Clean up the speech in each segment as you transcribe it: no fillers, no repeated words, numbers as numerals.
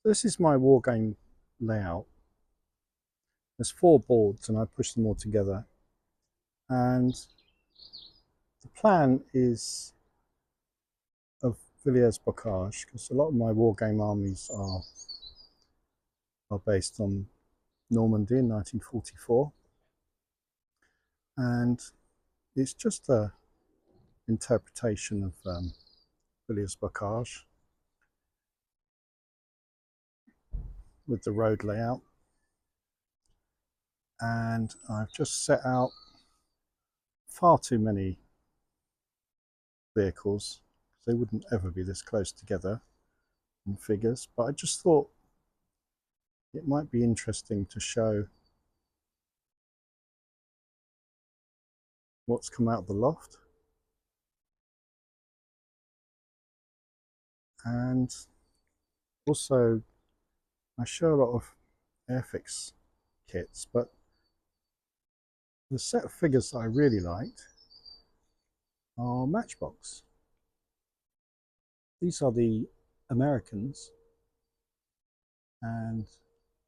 This is my Wargame layout. There's 4 boards and I push them all together. And the plan is of Villiers Bocage, because a lot of my Wargame armies are based on Normandy in 1944. And it's just a interpretation of Villiers Bocage with the road layout. And I've just set out far too many vehicles. They wouldn't ever be this close together in figures, but I just thought it might be interesting to show what's come out of the loft. And also I show a lot of Airfix kits, but the set of figures that I really liked are Matchbox. These are the Americans, and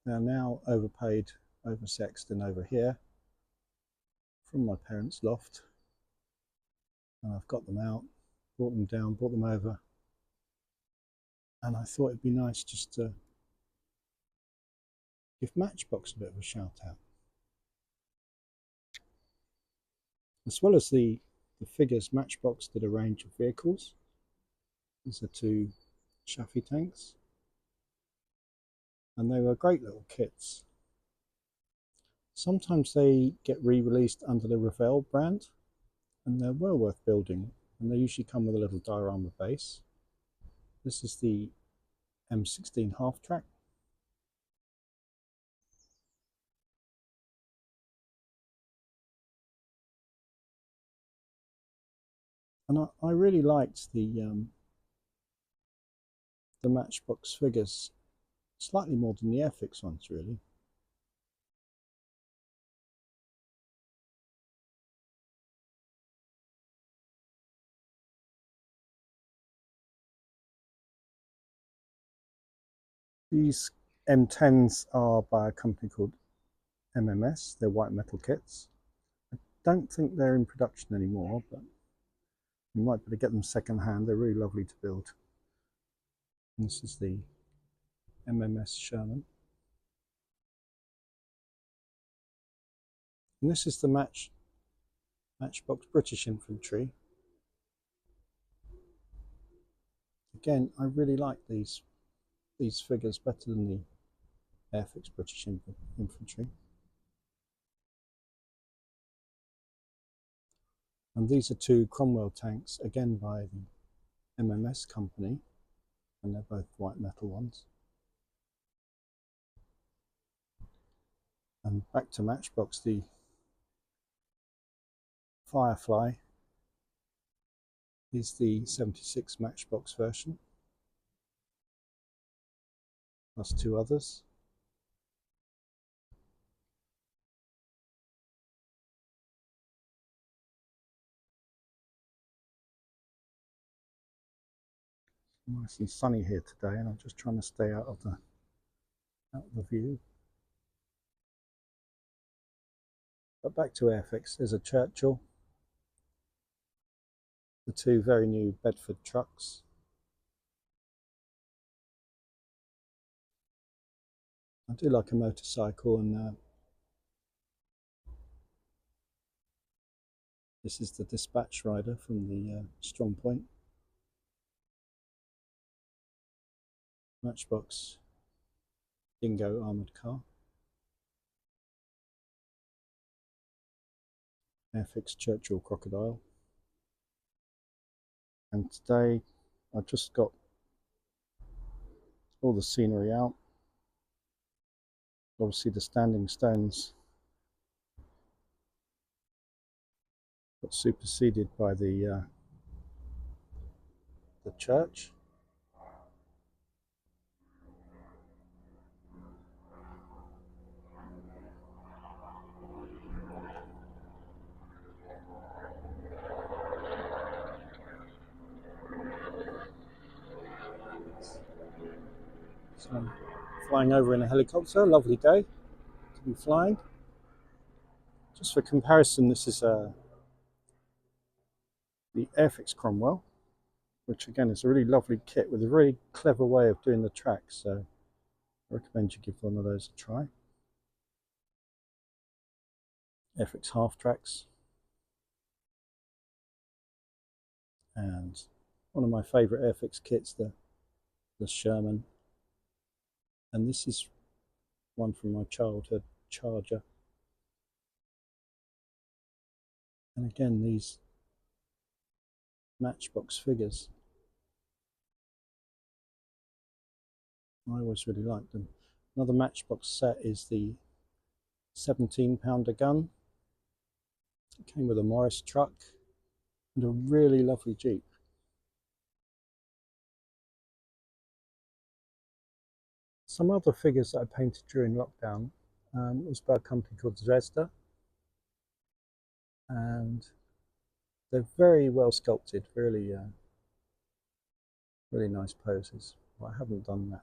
they're now overpaid, oversexed and over here from my parents' loft. And I've got them out, brought them down, brought them over. And I thought it'd be nice just to give Matchbox a bit of a shout out. As well as the figures, Matchbox did a range of vehicles. These are 2 Chaffee tanks. And they were great little kits. Sometimes they get re-released under the Revell brand, and they're well worth building. And they usually come with a little diorama base. This is the M16 half track. And I really liked the Matchbox figures, slightly more than the Airfix ones, really. These M10s are by a company called MMS. They're white metal kits. I don't think they're in production anymore, but you might be able to get them second hand. They're really lovely to build. And this is the MMS Sherman. And this is the Matchbox British Infantry. Again, I really like these figures better than the Airfix British Infantry. And these are 2 Cromwell tanks, again by the MMS company, and they're both white metal ones. And back to Matchbox, the Firefly is the 76 Matchbox version, plus 2 others. Nice and sunny here today, and I'm just trying to stay out of the view. But back to Airfix, there's a Churchill, the 2 very new Bedford trucks, I do like a motorcycle, and this is the dispatch rider from the Strong Point. Matchbox Dingo armoured car. Airfix Churchill Crocodile. And today I've just got all the scenery out. Obviously the standing stones got superseded by the church. So I'm flying over in a helicopter, lovely day to be flying. Just for comparison, this is the Airfix Cromwell, which again is a really lovely kit with a really clever way of doing the tracks. So I recommend you give one of those a try. Airfix half tracks. And one of my favourite Airfix kits, the Sherman. And this is one from my childhood, Charger. And again, these Matchbox figures, I always really liked them. Another Matchbox set is the 17-pounder gun. It came with a Morris truck and a really lovely Jeep. Some other figures that I painted during lockdown was by a company called Zvezda, and they're very well sculpted, really, really nice poses. Well, I haven't done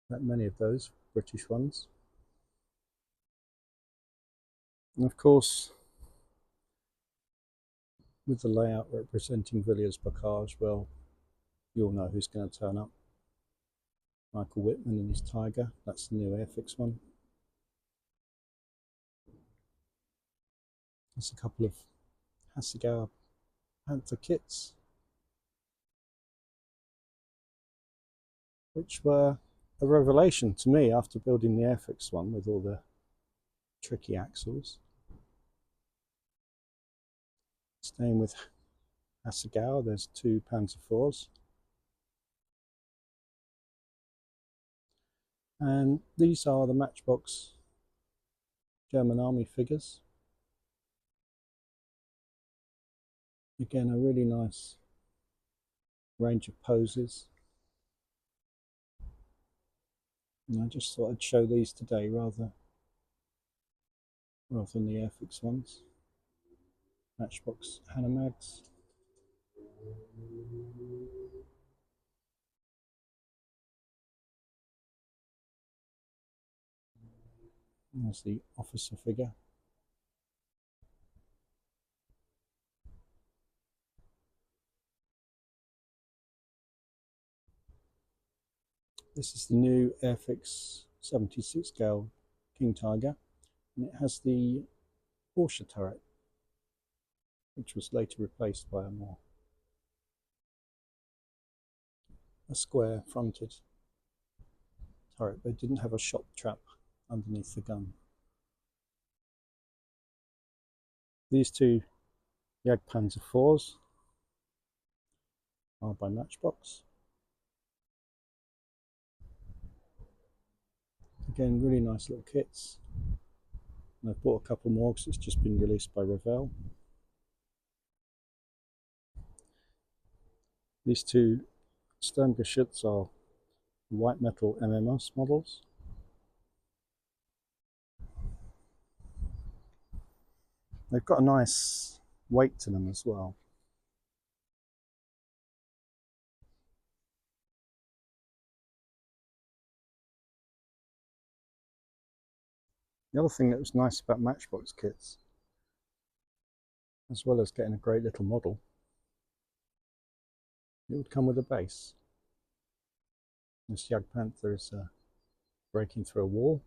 that many of those British ones. And of course, with the layout representing Villiers Bocage, well, you all know who's going to turn up. Michael Whitman and his Tiger. That's the new Airfix one. There's a couple of Hasegawa Panther kits, which were a revelation to me after building the Airfix one with all the tricky axles. Staying with Hasegawa, there's two Panzer IVs. And these are the Matchbox German Army figures. Again, a really nice range of poses. And I just thought I'd show these today rather than the Airfix ones. Matchbox Hanemags. And there's the officer figure. This is the new Airfix 76 scale King Tiger, and it has the Porsche turret, which was later replaced by a square fronted turret, but it didn't have a shot trap underneath the gun. These two Jagdpanzer IVs are by Matchbox. Again, really nice little kits. And I've bought a couple more because it's just been released by Revell. These two Sturmgeschütz are white metal MMS models. They've got a nice weight to them as well. The other thing that was nice about Matchbox kits, as well as getting a great little model, it would come with a base. This Jagdpanther is breaking through a wall.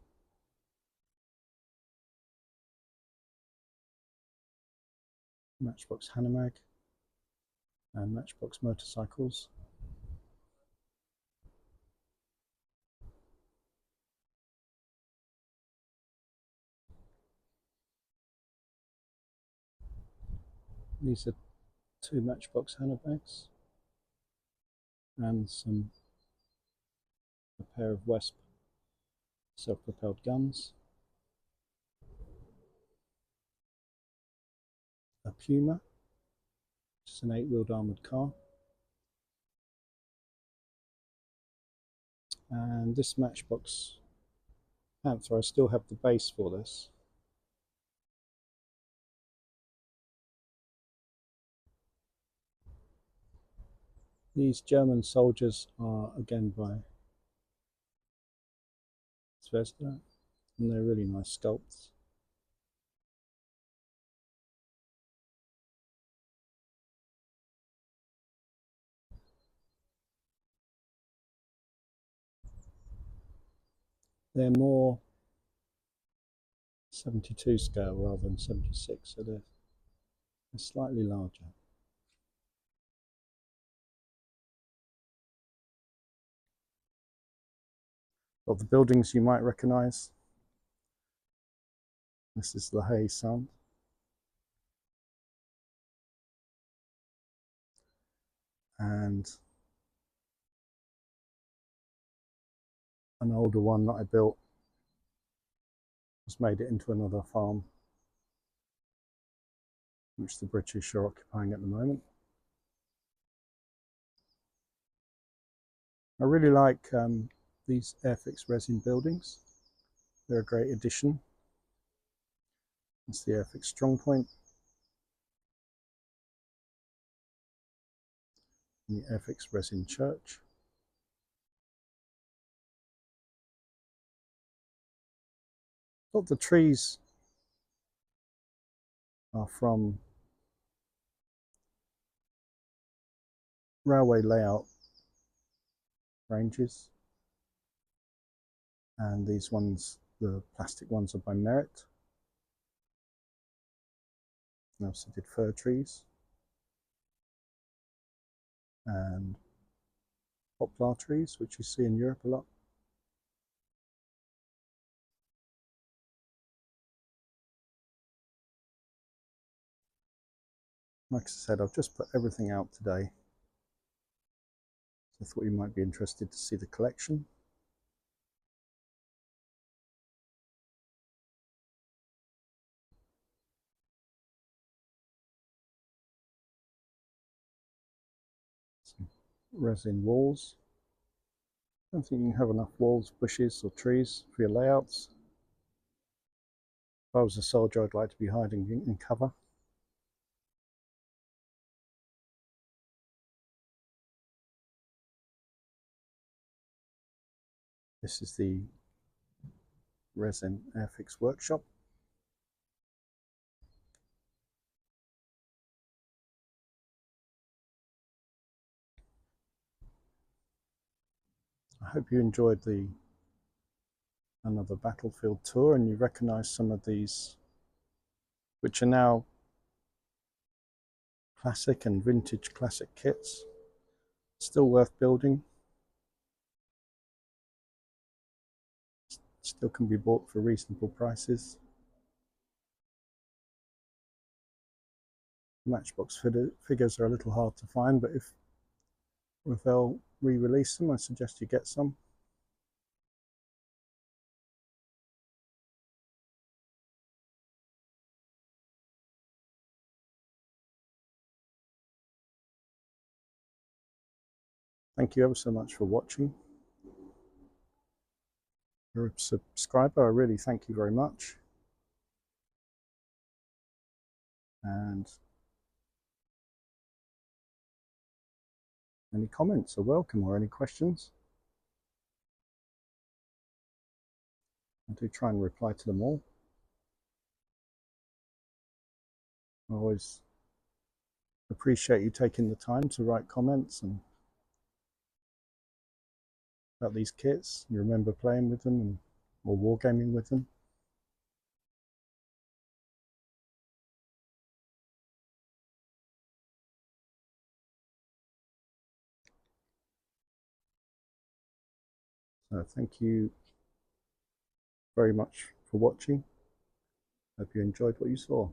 Matchbox Hanemag and Matchbox motorcycles. These are two Matchbox Hanebags and a pair of Wesp self-propelled guns. A Puma, which is an 8-wheeled armoured car. And this Matchbox Panther, I still have the base for this. These German soldiers are again by Zvezda, and they're really nice sculpts. They're more 72 scale rather than 76, so they're slightly larger. Of the buildings you might recognise. This is the Hay Sound. And an older one that I built has made it into another farm, which the British are occupying at the moment. I really like these Airfix resin buildings. They're a great addition. It's the Airfix Strong Point and the Airfix resin church. A lot of the trees are from railway layout ranges, and these ones, the plastic ones, are by Merit. I also did fir trees and poplar trees, which you see in Europe a lot. Like I said, I've just put everything out today. I thought you might be interested to see the collection. Some resin walls. I don't think you can have enough walls, bushes or trees for your layouts. If I was a soldier, I'd like to be hiding in cover. This is the resin Airfix workshop. I hope you enjoyed another battlefield tour and you recognise some of these, which are now classic and vintage classic kits. Still worth building. Still can be bought for reasonable prices. Matchbox figures are a little hard to find, but if they'll re-release them, I suggest you get some. Thank you ever so much for watching. If you're a subscriber, I really thank you very much. And any comments are welcome, or any questions. I do try and reply to them all. I always appreciate you taking the time to write comments and about these kits. You remember playing with them or wargaming with them. So thank you very much for watching. Hope you enjoyed what you saw.